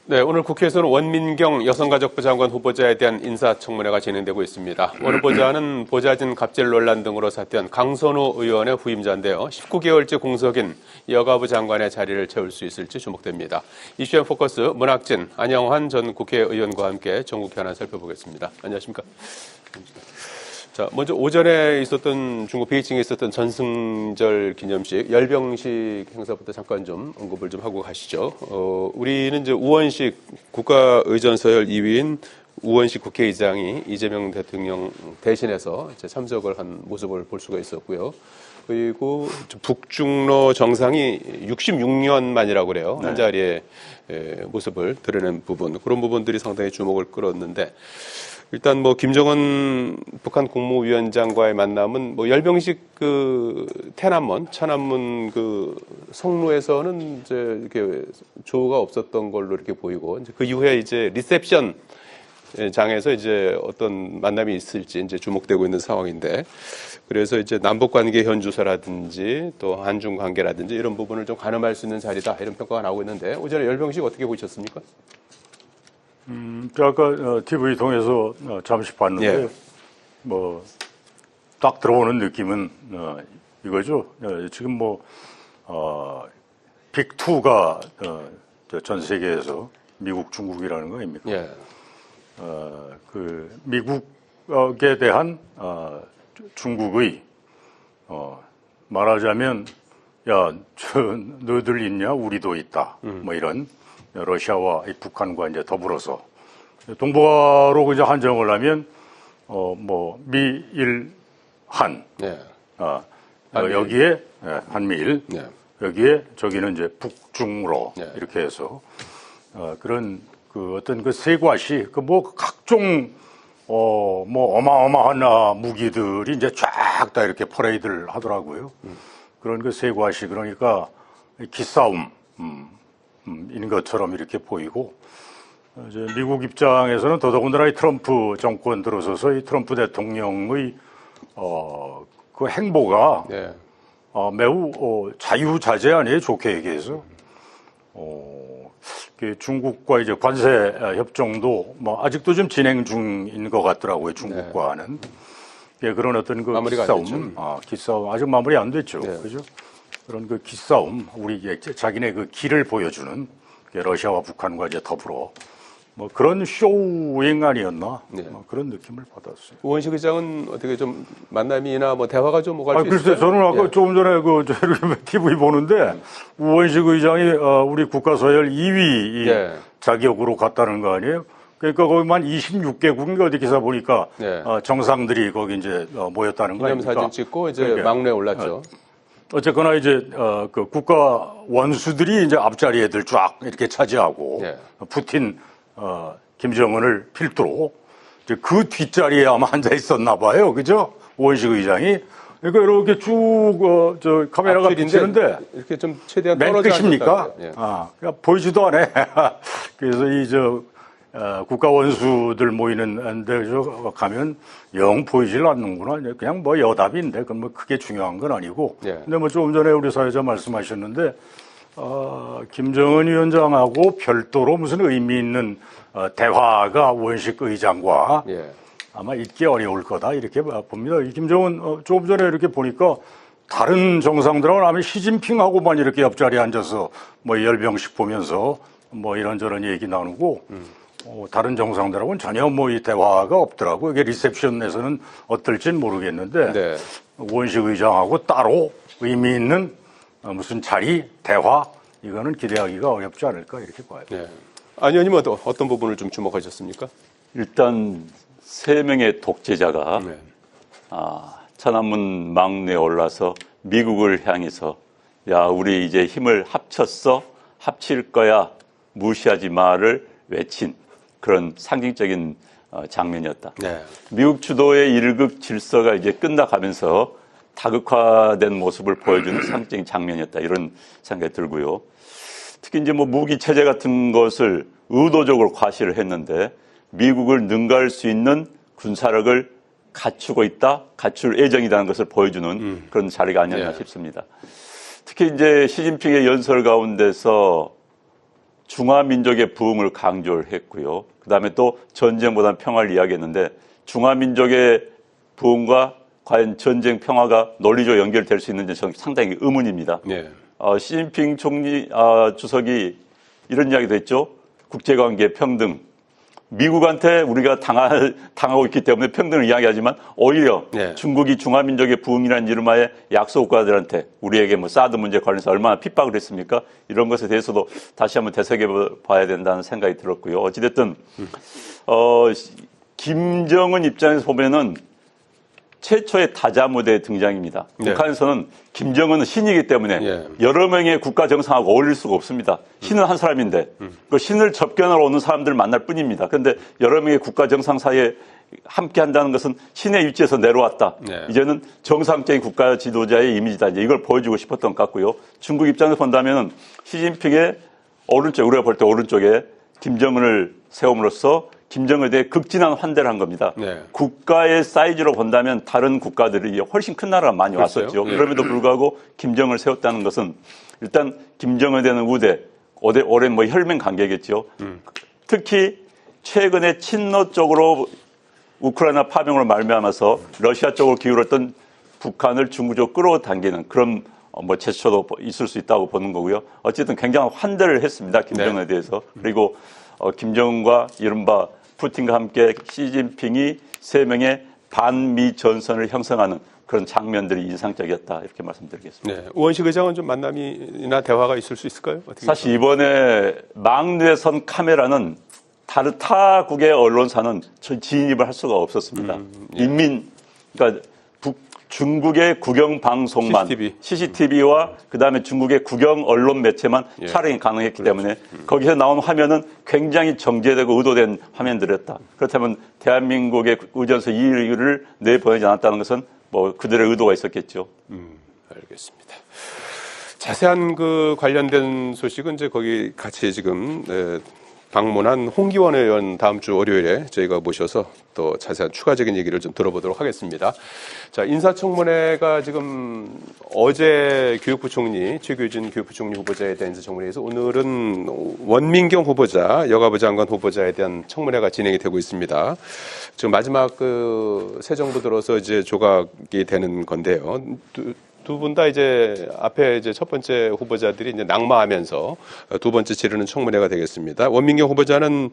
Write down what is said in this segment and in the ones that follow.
네, 오늘 국회에서는 원민경 여성가족부 장관 후보자에 대한 인사청문회가 진행되고 있습니다. 원 후보자는 보좌진 갑질 논란 등으로 사퇴한 강선우 의원의 후임자인데요. 19개월째 공석인 여가부 장관의 자리를 채울 수 있을지 주목됩니다. 이슈앤 포커스 문학진, 안영환 전 국회의원과 함께 전국 현안 살펴보겠습니다. 안녕하십니까? 자, 먼저 오전에 있었던 중국 베이징에 있었던 전승절 기념식 열병식 행사부터 잠깐 좀 언급을 좀 하고 가시죠. 우리는 이제 우원식 국가의전서열 2위인 우원식 국회의장이 이재명 대통령 대신해서 이제 참석을 한 모습을 볼 수가 있었고요. 그리고 북중러 정상이 66년 만이라고 그래요. 한 자리에 모습을 드러낸 부분, 그런 부분들이 상당히 주목을 끌었는데, 일단 뭐 김정은 북한 국무위원장과의 만남은 뭐 열병식 그 천안문 그 성루에서는 이제 이렇게 조가 없었던 걸로 이렇게 보이고, 이제 그 이후에 이제 리셉션 장에서 이제 어떤 만남이 있을지 이제 주목되고 있는 상황인데, 그래서 이제 남북 관계 현주소라든지 또 한중 관계라든지 이런 부분을 좀 가늠할 수 있는 자리다, 이런 평가가 나오고 있는데, 오전에 열병식 어떻게 보셨습니까? 아까 TV 통해서 잠시 봤는데, 예. 뭐 딱 들어오는 느낌은 이거죠. 지금 빅2가 전 세계에서 미국, 중국이라는 거 아닙니까? 예. 그 미국에 대한 중국의 말하자면, 야, 너희들 있냐? 우리도 있다. 뭐 이런, 러시아와 북한과 이제 더불어서 동북아로 이제 한정을 하면 미일 한, 네. 여기에 한미일, 네. 여기에 저기는 이제 북중로, 네. 이렇게 해서 그런 그 어떤 그 세과시, 그 뭐 각종 어마어마한 무기들이 이제 쫙 다 이렇게 퍼레이드를 하더라고요. 그런 그 세과시, 그러니까 기싸움 인 것처럼 이렇게 보이고, 이제 미국 입장에서는 더더군다나 이 트럼프 정권 들어서서 이 트럼프 대통령의 그 행보가 네. 매우 자유자재 아니에요, 좋게 얘기해서. 중국과 이제 관세 협정도 뭐 아직도 좀 진행 중인 것 같더라고요, 중국과는. 예, 그런 어떤 그 기싸움 아직 마무리 안 됐죠, 네. 그죠? 그런 그 기싸움, 우리 자기네 그 길을 보여주는 러시아와 북한과 이제 더불어 뭐 그런 쇼잉 아니었나? 네. 그런 느낌을 받았어요. 우원식 의장은 어떻게 좀 만남이나 뭐 대화가 좀 오갈 수 글쎄, 있어요? 저는 아까 예. 조금 전에 TV 보는데 우원식 의장이 우리 국가서열 2위 예. 자격으로 갔다는 거 아니에요? 그러니까 거기만 26개국인가 어디 기사 보니까 예. 정상들이 거기 이제 모였다는 거 아닙니까? 기념사진 찍고 이제 그러니까. 막내에 올랐죠. 어쨌거나 이제 그 국가 원수들이 이제 앞자리 애들 쫙 이렇게 차지하고, 네. 푸틴, 김정은을 필두로 이제 그 뒷자리에 아마 앉아 있었나 봐요, 그죠? 우원식 의장이. 그러니까 이렇게 쭉 저 카메라가 비치는데 이렇게 좀 최대한 맨 떨어져 끝입니까? 앉았다. 예. 그러니까 보이지도 않아. 그래서 국가 원수들 모이는 데 가면 영 보이질 않는구나. 그냥 뭐 여답인데, 그건 뭐 크게 중요한 건 아니고. 예. 근데 뭐 조금 전에 우리 사회자 말씀하셨는데, 김정은 위원장하고 별도로 무슨 의미 있는 대화가 우원식 의장과 예. 아마 있기 어려울 거다, 이렇게 봅니다. 김정은 조금 전에 이렇게 보니까 다른 정상들하고는 아마 시진핑하고만 이렇게 옆자리에 앉아서 뭐 열병식 보면서 뭐 이런저런 얘기 나누고, 다른 정상들하고는 전혀 뭐 이 대화가 없더라고요. 이게 리셉션에서는 어떨지는 모르겠는데, 네. 우원식 의장하고 따로 의미 있는 무슨 자리, 대화, 이거는 기대하기가 어렵지 않을까, 이렇게 봐요. 네. 안 의원님은 어떤 부분을 좀 주목하셨습니까? 일단 3명의 독재자가 네. 천안문 막내에 올라서 미국을 향해서, 야, 우리 이제 힘을 합쳤어, 합칠 거야, 무시하지 마를 외친 그런 상징적인 장면이었다. 네. 미국 주도의 일극 질서가 이제 끝나가면서 다극화된 모습을 보여주는 상징적인 장면이었다, 이런 생각이 들고요. 특히 이제 뭐 무기 체제 같은 것을 의도적으로 과시를 했는데, 미국을 능가할 수 있는 군사력을 갖추고 있다, 갖출 예정이라는 것을 보여주는 그런 자리가 아니었나 싶습니다. 특히 이제 시진핑의 연설 가운데서 중화민족의 부흥을 강조를 했고요. 그다음에 또 전쟁보다는 평화를 이야기했는데 중화민족의 부흥과 과연 전쟁 평화가 논리적으로 연결될 수 있는지 저는 상당히 의문입니다. 네. 시진핑 주석이 이런 이야기도 했죠. 국제관계 평등. 미국한테 우리가 당하고 있기 때문에 평등을 이야기하지만 오히려 네. 중국이 중화민족의 부흥이라는 이름하에 약소국가들한테 우리에게 뭐 사드 문제 관련해서 얼마나 핍박을 했습니까? 이런 것에 대해서도 다시 한번 되새겨봐야 된다는 생각이 들었고요. 어찌됐든 김정은 입장에서 보면은 최초의 다자 무대의 등장입니다. 네. 북한에서는 김정은은 신이기 때문에 예. 여러 명의 국가 정상하고 어울릴 수가 없습니다. 신은 한 사람인데 그 신을 접견하러 오는 사람들을 만날 뿐입니다. 그런데 여러 명의 국가 정상 사이에 함께 한다는 것은 신의 위치에서 내려왔다. 네. 이제는 정상적인 국가 지도자의 이미지다. 이제 이걸 보여주고 싶었던 것 같고요. 중국 입장에서 본다면 시진핑의 오른쪽, 우리가 볼 때 오른쪽에 김정은을 세움으로써 김정은에 대해 극진한 환대를 한 겁니다. 네. 국가의 사이즈로 본다면 다른 국가들이 훨씬 큰 나라가 많이 그랬어요? 왔었죠. 네. 그럼에도 불구하고 김정은을 세웠다는 것은 일단 김정은에 대한 우대, 오랜 뭐 혈맹 관계겠죠. 특히 최근에 친러 쪽으로 우크라이나 파병으로 말미암아서 러시아 쪽으로 기울었던 북한을 중국적으로 끌어당기는 그런 뭐 제스처도 있을 수 있다고 보는 거고요. 어쨌든 굉장한 환대를 했습니다. 김정은에 네. 대해서. 그리고 김정은과 이른바 푸틴과 함께 시진핑이 세 명의 반미 전선을 형성하는 그런 장면들이 인상적이었다. 이렇게 말씀드리겠습니다. 네. 우원식 의장은 좀 만남이나 대화가 있을 수 있을까요? 어떻게 사실 이번에 막내에 선 카메라는 다른 타국의 언론사는 진입을 할 수가 없었습니다. 그러니까 중국의 국영 방송만 CCTV와 그다음에 중국의 국영 언론 매체만 예. 촬영이 가능했기 때문에 거기서 나온 화면은 굉장히 정제되고 의도된 화면들이었다. 그렇다면 대한민국의 의전서 이 일을 내보내지 않았다는 것은 뭐 그들의 의도가 있었겠죠. 알겠습니다. 자세한 그 관련된 소식은 이제 거기 같이 지금 방문한 홍기원 의원 다음 주 월요일에 저희가 모셔서 또 자세한 추가적인 얘기를 좀 들어보도록 하겠습니다. 자, 인사청문회가 지금 어제 교육부 총리, 최규진 교육부 총리 후보자에 대한 인사청문회에서 오늘은 원민경 후보자, 여가부 장관 후보자에 대한 청문회가 진행이 되고 있습니다. 지금 마지막 그 새 정부 들어서 이제 조각이 되는 건데요. 두 분 다 이제 앞에 이제 첫 번째 후보자들이 이제 낙마하면서 두 번째 치르는 청문회가 되겠습니다. 원민경 후보자는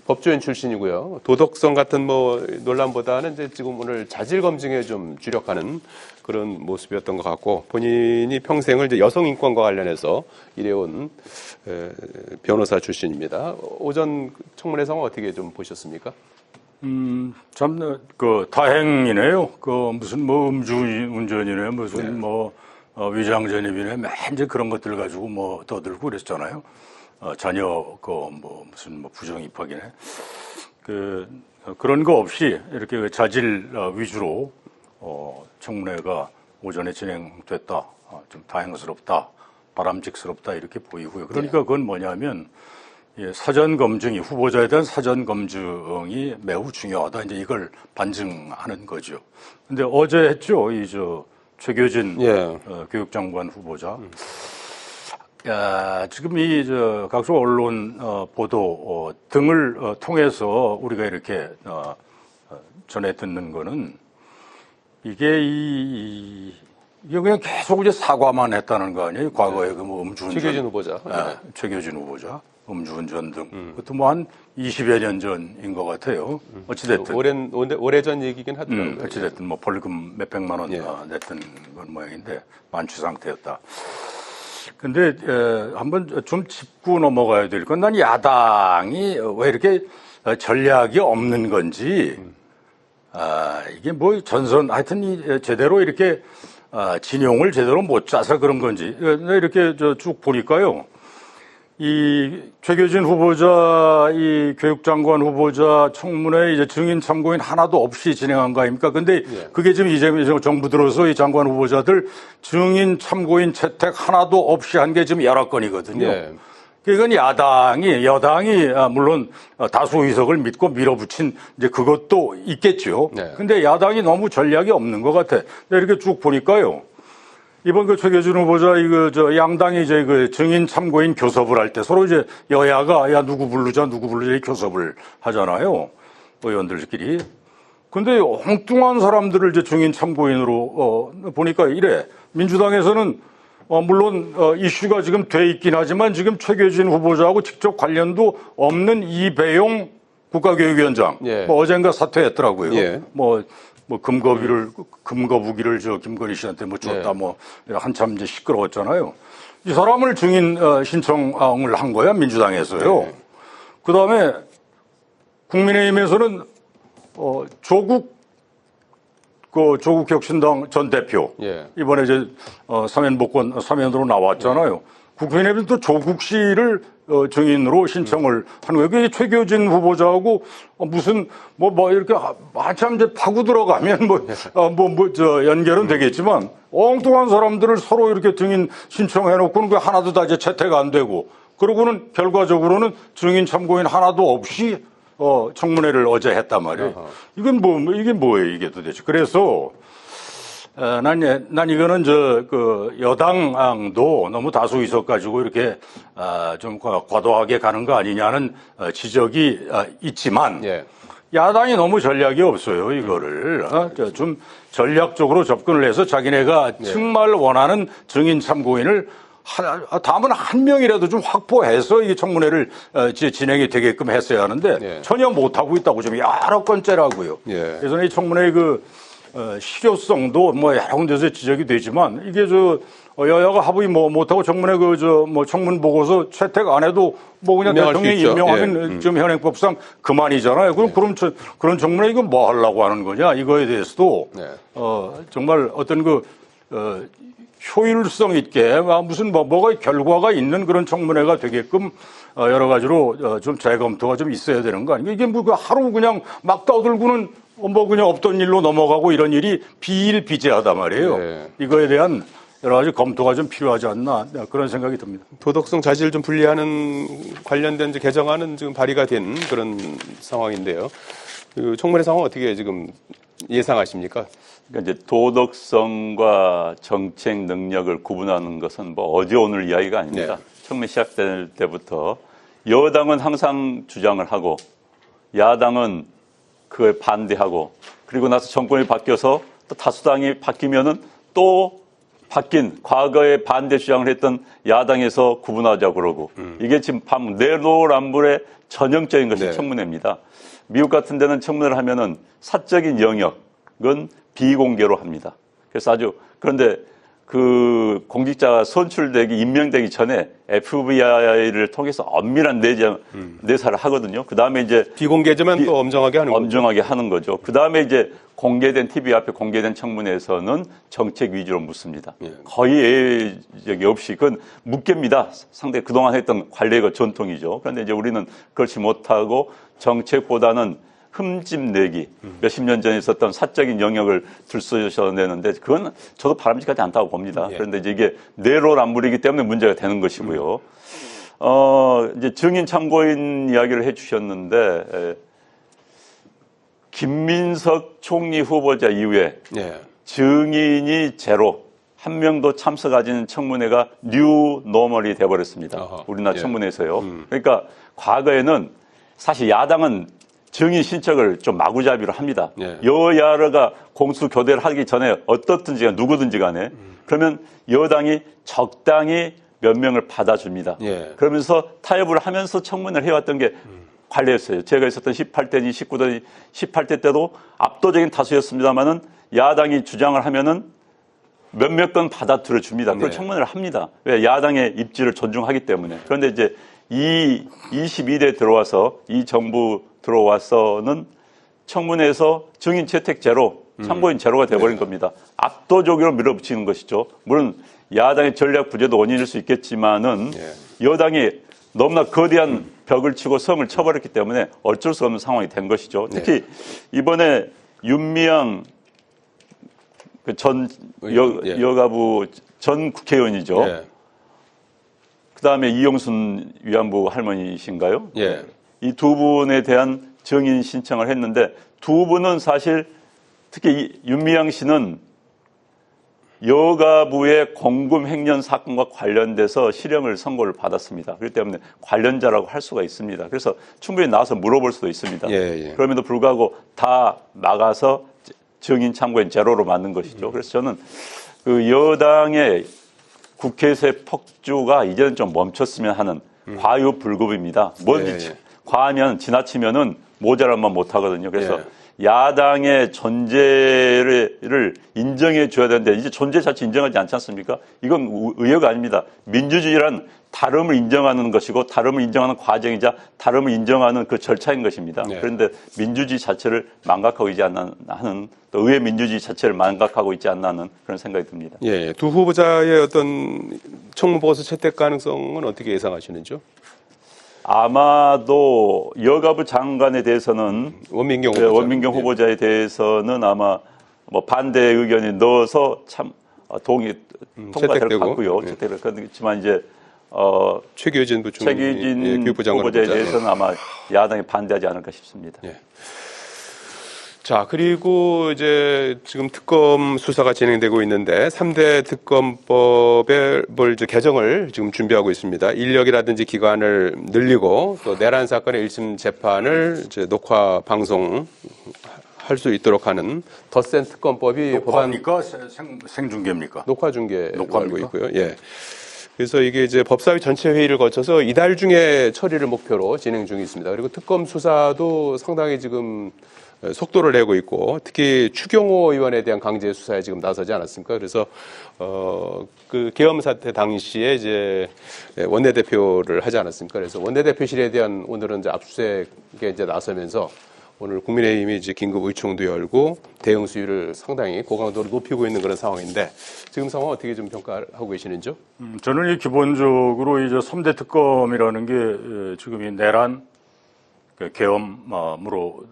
법조인 출신이고요. 도덕성 같은 뭐 논란보다는 이제 지금 오늘 자질 검증에 좀 주력하는 그런 모습이었던 것 같고 본인이 평생을 이제 여성 인권과 관련해서 일해온 변호사 출신입니다. 오전 청문회 상황 어떻게 좀 보셨습니까? 참, 다행이네요. 무슨 음주운전이네, 무슨 위장전입이네, 맨 이제 그런 것들 가지고 떠들고 그랬잖아요. 자녀, 무슨 부정 입학이네. 그런 거 없이 이렇게 자질 위주로, 청문회가 오전에 진행됐다. 좀 다행스럽다. 바람직스럽다. 이렇게 보이고요. 그러니까 그건 뭐냐면, 사전 검증이 후보자에 대한 사전 검증이 매우 중요하다. 이제 이걸 반증하는 거죠. 근데 어제 했죠. 최교진 교육장관 후보자. 지금 각종 언론 보도 등을 통해서 우리가 이렇게 전해 듣는 거는 이게 그냥 계속 이제 사과만 했다는 거 아니에요? 과거에 음주운전. 최교진 후보자. 최교진 후보자. 음주운전 등. 그것도 한 20여 년 전인 것 같아요. 어찌됐든. 오래전 얘기긴 하더라고요. 어찌됐든 벌금 몇백만 원 냈던 건 모양인데 만취 상태였다. 근데 한번 좀 짚고 넘어가야 될 건 난 야당이 왜 이렇게 전략이 없는 건지 이게 전선 하여튼 제대로 이렇게 진용을 제대로 못 짜서 그런 건지 이렇게 쭉 보니까요. 이 최교진 후보자, 이 교육장관 후보자 청문회 이제 증인 참고인 하나도 없이 진행한 거 아닙니까? 근데 그게 지금 이제 정부 들어서 이 장관 후보자들 증인 참고인 채택 하나도 없이 한 게 지금 여러 건이거든요. 이건 여당이 물론 다수 의석을 믿고 밀어붙인 이제 그것도 있겠죠. 근데 야당이 너무 전략이 없는 것 같아. 이렇게 쭉 보니까요. 이번 그 최계준 후보자 저 양당이 이제 그 증인 참고인 교섭을 할 때 서로 이제 여야가 야 누구 부르자 교섭을 하잖아요. 의원들끼리. 근데 엉뚱한 사람들을 이제 증인 참고인으로 보니까 이래. 민주당에서는 물론 이슈가 지금 돼 있긴 하지만 지금 최계준 후보자하고 직접 관련도 없는 이배용 국가교육위원장 예. 어젠가 사퇴했더라고요. 예. 뭐 금거부기를 저 김건희 씨한테 뭐 줬다 뭐 한참 이제 시끄러웠잖아요. 이 사람을 증인 신청을 한 거야 민주당에서요. 그다음에 국민의힘에서는 조국 혁신당 전 대표 예. 이번에 이제 사면으로 나왔잖아요. 국민의힘은 또 조국 씨를 증인으로 신청을 하는 거예요. 그게 최교진 후보자하고 무슨 이렇게 한참 이제 파고 들어가면 연결은 되겠지만 엉뚱한 사람들을 서로 이렇게 증인 신청해놓고는 그 하나도 다 이제 채택 안 되고 그러고는 결과적으로는 증인 참고인 하나도 없이 청문회를 어제 했단 말이에요. 이게 뭐예요, 이게 도대체. 그래서, 난 이거는 여당도 너무 다수 있어가지고 이렇게, 좀 과도하게 가는 거 아니냐는 지적이 있지만, 예. 야당이 너무 전략이 없어요, 이거를. 좀 전략적으로 접근을 해서 자기네가 정말 원하는 증인 참고인을 다음은 한 명이라도 좀 확보해서 이 청문회를 진행이 되게끔 했어야 하는데 전혀 못하고 있다고 좀 여러 건째라고요. 그래서 이 청문회의 실효성도 여러 군데서 지적이 되지만 이게 여야가 합의 못하고 청문회 청문 보고서 채택 안 해도 그냥 대통령이 임명하면 좀 현행법상 그만이잖아요. 그럼 그런 청문회 이거 뭐 하려고 하는 거냐 이거에 대해서도 정말 어떤 효율성 있게 무슨 뭐가 결과가 있는 그런 청문회가 되게끔 여러 가지로 좀 재검토가 좀 있어야 되는 거 아닌가? 이게 하루 그냥 막 떠들고는 그냥 없던 일로 넘어가고 이런 일이 비일비재하단 말이에요. 이거에 대한 여러 가지 검토가 좀 필요하지 않나 그런 생각이 듭니다. 도덕성 자질을 좀 분리하는 관련된 이제 개정안은 지금 발의가 된 그런 상황인데요. 그 청문회 상황 어떻게 지금 예상하십니까? 그러니까 이제 도덕성과 정책 능력을 구분하는 것은 어제 오늘 이야기가 아닙니다. 청문회 시작될 때부터 여당은 항상 주장을 하고 야당은 그에 반대하고 그리고 나서 정권이 바뀌어서 또 다수당이 바뀌면은 또 바뀐 과거에 반대 주장을 했던 야당에서 구분하자고 그러고 이게 지금 내로남불의 전형적인 것이 청문회입니다. 미국 같은 데는 청문회를 하면은 사적인 영역은 비공개로 합니다. 그래서 그런데 그 공직자가 선출되기, 임명되기 전에 FBI를 통해서 엄밀한 내사를 하거든요. 그 다음에 이제. 비공개지만 또 엄정하게 하는 거죠. 엄정하게 하는 거죠. 그 다음에 이제 공개된, TV 앞에 공개된 청문회에서는 정책 위주로 묻습니다. 거의 예외적이 없이 그건 묻겠습니다. 상당히 그동안 했던 관례가 전통이죠. 그런데 이제 우리는 그렇지 못하고 정책보다는 흠집 내기, 몇십 년 전에 있었던 사적인 영역을 들쑤셔내는데 그건 저도 바람직하지 않다고 봅니다. 그런데 이제 이게 내로남불이기 때문에 문제가 되는 것이고요. 이제 증인 참고인 이야기를 해 주셨는데, 김민석 총리 후보자 이후에 증인이 제로, 한 명도 참석하지는 청문회가 뉴 노멀이 돼버렸습니다. 우리나라 청문회에서요. 그러니까 과거에는 사실 야당은 증인 신청을 좀 마구잡이로 합니다. 여야가 공수교대를 하기 전에 어떻든지 누구든지 간에 그러면 여당이 적당히 몇 명을 받아줍니다. 그러면서 타협을 하면서 청문회를 해왔던 게 관례였어요. 제가 있었던 18대니 19대니 18대 때도 압도적인 다수였습니다만은 야당이 주장을 하면은 몇몇 건 받아들여 줍니다. 그리고 청문회를 합니다. 왜? 야당의 입지를 존중하기 때문에. 그런데 이제 이 22대 들어와서 이 정부 들어와서는 청문회에서 증인 채택 제로, 참고인 제로가 돼버린 겁니다. 압도적으로 밀어붙이는 것이죠. 물론 야당의 전략 부재도 원인일 수 있겠지만은 여당이 너무나 거대한 벽을 치고 성을 쳐버렸기 때문에 어쩔 수 없는 상황이 된 것이죠. 특히 이번에 윤미향 전 여가부 전 국회의원이죠. 그다음에 이용순 위안부 할머니신가요? 이 두 분에 대한 증인 신청을 했는데 두 분은 사실 특히 윤미향 씨는 여가부의 공금 횡령 사건과 관련돼서 실형을 선고를 받았습니다. 그렇기 때문에 관련자라고 할 수가 있습니다. 그래서 충분히 나와서 물어볼 수도 있습니다. 그럼에도 불구하고 다 막아서 증인 참고인 제로로 만든 것이죠. 그래서 저는 그 여당의 국회에서의 폭주가 이제는 좀 멈췄으면 하는 과유불급입니다. 과하면 지나치면은 모자란만 못하거든요. 그래서 야당의 존재를 인정해 줘야 되는데 이제 존재 자체 인정하지 않지 않습니까? 이건 의회가 아닙니다. 민주주의란 다름을 인정하는 것이고 다름을 인정하는 과정이자 다름을 인정하는 그 절차인 것입니다. 그런데 민주주의 자체를 망각하고 있지 않나 하는 또 의회 민주주의 자체를 망각하고 있지 않나 하는 그런 생각이 듭니다. 예, 두 후보자의 어떤 청문보고서 채택 가능성은 어떻게 예상하시는지요? 아마도 여가부 장관에 대해서는 원민경 후보자에 대해서는 아마 뭐 반대 의견이 넣어서 참 통과될 것 같고요. 채택을 그렇지만 이제 최규진 후보자에 대해서는 아마 야당이 반대하지 않을까 싶습니다. 자, 그리고 이제 지금 특검 수사가 진행되고 있는데 3대 특검법의 이제 개정을 지금 준비하고 있습니다. 인력이라든지 기관을 늘리고 또 내란 사건의 1심 재판을 이제 녹화 방송할 수 있도록 하는 더 센 특검법이 녹화입니까? 생중계입니까? 녹화 중계로 알고 있고요. 예. 그래서 이게 이제 법사위 전체 회의를 거쳐서 이달 중에 처리를 목표로 진행 중에 있습니다. 그리고 특검 수사도 상당히 지금 속도를 내고 있고 특히 추경호 의원에 대한 강제 수사에 지금 나서지 않았습니까? 그래서 그 계엄 사태 당시에 이제 원내대표를 하지 않았습니까? 그래서 원내대표실에 대한 오늘은 이제 압수수색에 이제 나서면서 오늘 국민의힘이 이제 긴급 의총도 열고 대응 수위를 상당히 고강도로 높이고 있는 그런 상황인데 지금 상황 어떻게 좀 평가하고 계시는지요? 저는 기본적으로 이제 3대 특검이라는 게 지금 이 내란 계엄으로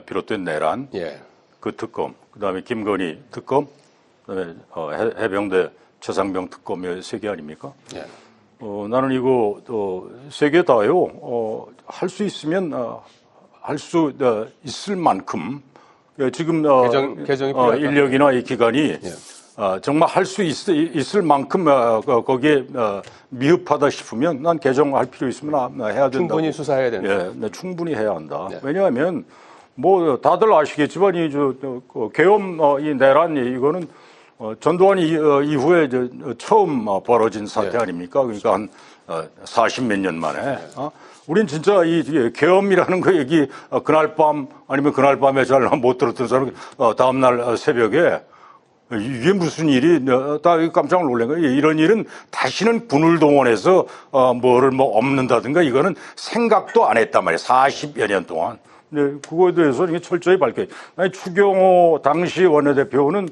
비롯된 내란 그 특검, 그다음에 김건희 특검, 그다음에 해병대 최상병 특검의 세 개 아닙니까? 나는 이거 세 개 다요. 할 수 있으면 할 수 있을 만큼 지금 개정이 인력이나 이 기관이 정말 할 수 있을 만큼 거기에 미흡하다 싶으면 난 개정할 필요 있으면 해야 된다. 충분히 수사해야 된다. 충분히 해야 한다. 왜냐하면 뭐 다들 아시겠지만 계엄 이 내란 이거는 전두환 이후에 처음 벌어진 사태 아닙니까? 그러니까 한 40몇 년 만에. 우린 진짜 이 계엄이라는 거 얘기 그날 밤 아니면 그날 밤에 잘 못 들었던 사람 다음날 새벽에 이게 무슨 일이 다 깜짝 놀란 거예요. 이런 일은 다시는 군을 동원해서 뭐를 없는다든가 이거는 생각도 안 했단 말이에요. 40여 년 동안. 근데 그거에 대해서 이게 철저히 밝혀요. 추경호 당시 원내대표는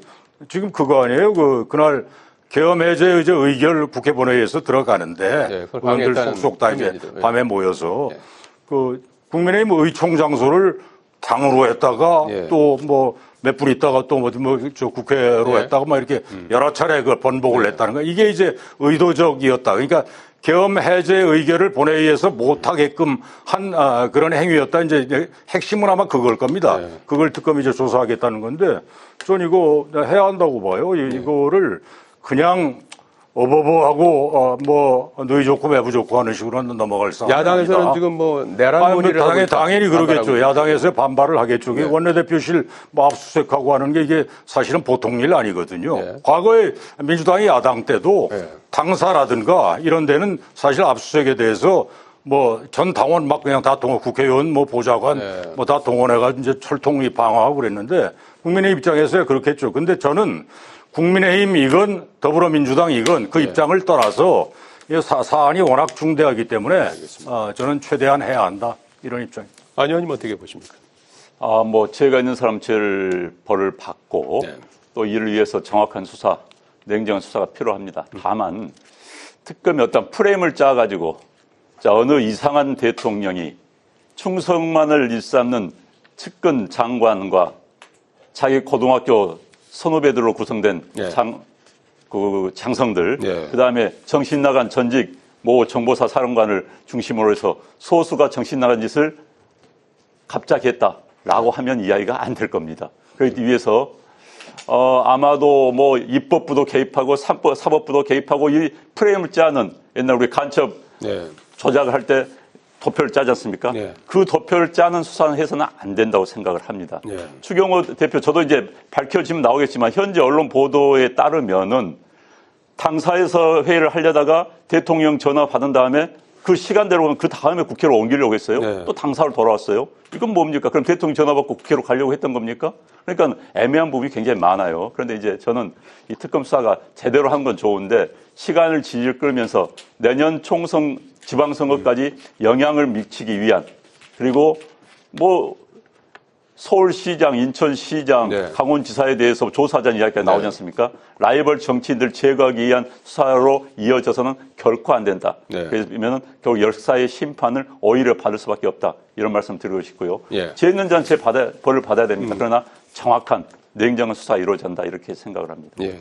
지금 그거 아니에요. 그날 계엄 해제 의결 국회 본회의에서 들어가는데 의원들 속속 다 이제 밤에 모여서 그 국민의힘 의총 장소를 당으로 했다가 또 뭐 몇 분 있다가 또 어디 저 국회로 했다가 막 이렇게 여러 차례 그 번복을 했다는 거. 이게 이제 의도적이었다. 그러니까 계엄 해제 의결을 본회의에서 못하게끔 한 그런 행위였다. 이제 핵심은 아마 그걸 겁니다. 그걸 특검이 이제 조사하겠다는 건데 전 이거 해야 한다고 봐요. 이거를 그냥 어버버하고 뭐 너희 좋고 매부 좋고 하는 식으로는 넘어갈 상황. 야당에서는 아니다. 지금 뭐 내란 논의를 당연히 그러겠죠. 야당에서 반발을 하겠죠. 원내대표실 뭐 압수수색하고 하는 게 이게 사실은 보통 일 아니거든요. 과거에 민주당이 야당 때도 당사라든가 이런 데는 사실 압수수색에 대해서 뭐 전 당원 막 그냥 다 국회의원 뭐 보좌관 뭐 다 동원해가지고 이제 철통이 방어하고 그랬는데 국민의 입장에서야 그렇겠죠. 근데 저는 국민의힘 이건 더불어민주당 이건 그 입장을 떠나서 사안이 워낙 중대하기 때문에 저는 최대한 해야 한다 이런 입장입니다. 안 의원님 어떻게 보십니까? 뭐 죄가 있는 사람 죄를 벌을 받고 또 이를 위해서 정확한 수사, 냉정한 수사가 필요합니다. 다만 특검이 어떤 프레임을 짜가지고 어느 이상한 대통령이 충성만을 일삼는 측근 장관과 자기 고등학교 선후배들로 구성된 장성들, 그 다음에 정신 나간 전직 모 정보사 사령관을 중심으로 해서 소수가 정신 나간 짓을 갑자기 했다라고 하면 이야기가 안 될 겁니다. 그러기 위해서 아마도 뭐 입법부도 개입하고 사법부도 개입하고 이 프레임을 짜는 옛날 우리 간첩 네. 조작을 할 때 도표를 짜지 않습니까? 네. 그 도표를 짜는 수사는 해서는 안 된다고 생각을 합니다. 네. 추경호 대표, 저도 이제 밝혀지면 나오겠지만 현재 언론 보도에 따르면은 당사에서 회의를 하려다가 대통령 전화 받은 다음에 그 시간대로 그 다음에 국회로 옮기려고 했어요. 네. 또 당사로 돌아왔어요. 이건 뭡니까? 그럼 대통령 전화 받고 국회로 가려고 했던 겁니까? 그러니까 애매한 부분이 굉장히 많아요. 그런데 이제 저는 이 특검 수사가 제대로 한 건 좋은데 시간을 질질 끌면서 내년 총선 지방선거까지 영향을 미치기 위한 그리고 뭐 서울시장, 인천시장, 네. 강원지사에 대해서 조사하자는 이야기가 나오지 네. 않습니까? 라이벌 정치인들 제거하기 위한 수사로 이어져서는 결코 안 된다. 네. 그러면 결국 역사의 심판을 오히려 받을 수밖에 없다. 이런 말씀 드리고 싶고요. 예. 죄 있는 자는 벌을 받아야 됩니다. 그러나 정확한 냉정한 수사 이루어져야 한다. 이렇게 생각을 합니다. 예.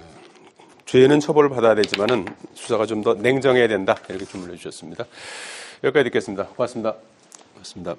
죄는 처벌을 받아야 되지만은 수사가 좀 더 냉정해야 된다. 이렇게 주문해 주셨습니다. 여기까지 듣겠습니다. 고맙습니다. 고맙습니다.